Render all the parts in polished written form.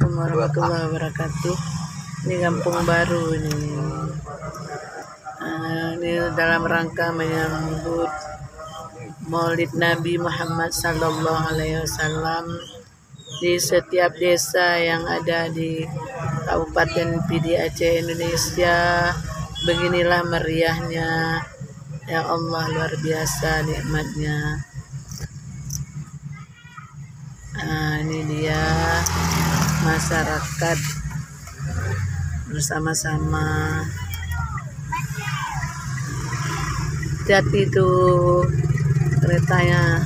Assalamualaikum warahmatullahi wabarakatuh. Ini Kampung Baru ini. Ini dalam rangka menyambut Maulid Nabi Muhammad Sallallahu Alaihi Wasallam di setiap desa yang ada di Kabupaten Pidi Aceh, Indonesia. Beginilah meriahnya, ya Allah, luar biasa nikmatnya. Ini dia masyarakat bersama-sama. Hati-hati itu keretanya.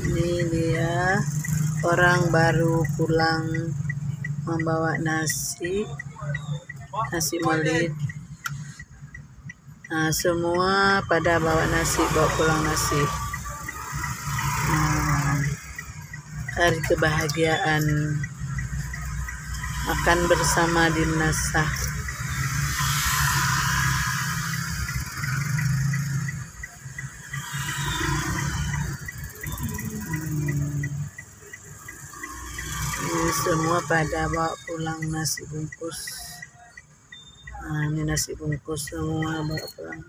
Ini dia orang baru pulang membawa nasi maulid. Semua pada bawa nasi, bawa pulang nasi. Hari kebahagiaan, makan bersama di Nasah. Ini semua pada bawa pulang nasi bungkus. Ini nasi bungkus semua bawa pulang.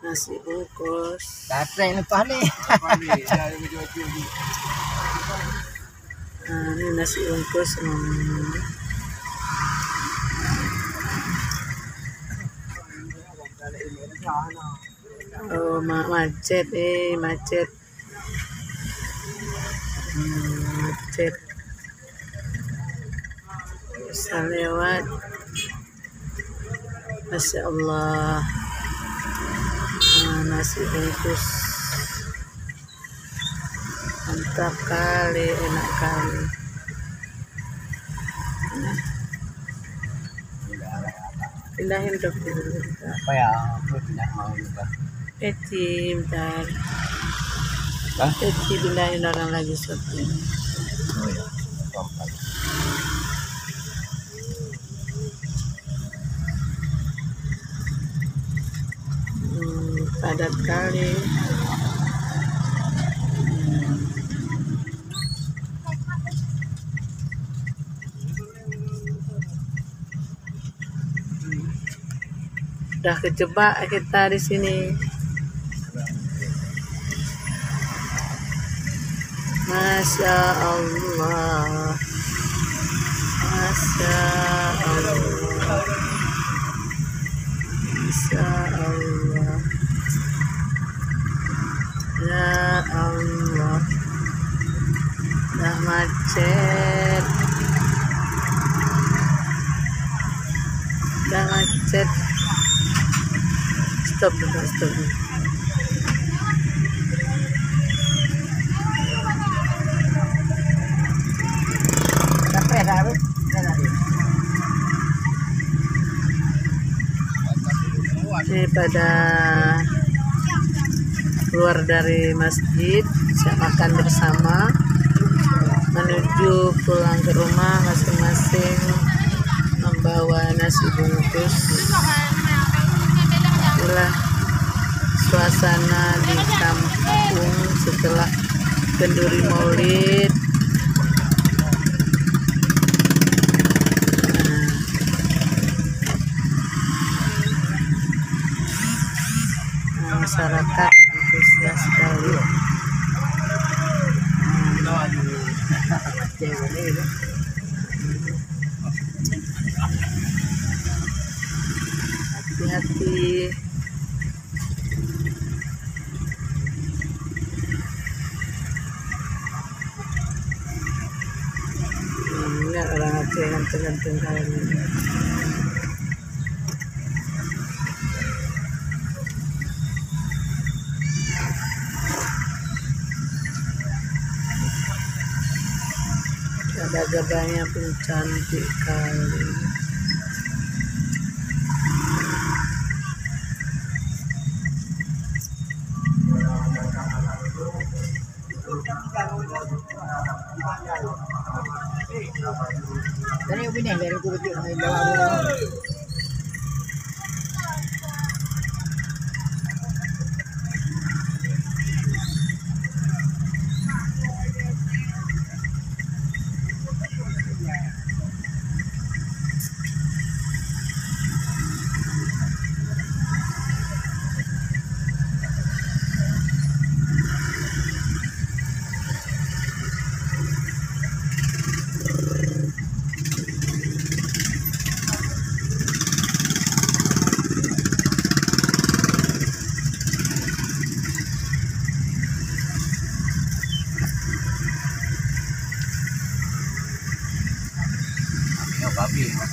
Nasi bungkus. Ini nasi bungkus. Oh, macet, macet. Macet. Bisa lewat. Masya Allah. Nasi bungkus mantap kali, enak kali. Pindahin dok dulu. Apa ya? Aku tidak mau juga. Peci, bentar. Peci pindahin, orang lagi syuting. Oh ya. Padat kali. Udah kejebak kita di sini. Masya Allah. Masya Allah. Masya Allah. Ya Allah. Dah macet. Dah macet. Stop dulu, stop dulu. Ini pada keluar dari masjid, bisa makan bersama, menuju pulang ke rumah masing-masing membawa nasi bungkus. Itulah suasana di kampung setelah kenduri Maulid. Masyarakat antusias sekali. Hati-hati. Enggak, orang Aceh ganteng-ganteng kali ini. Ada gabahnya pun cantik kali. Dari opini dari kulit main bawah. babi lah.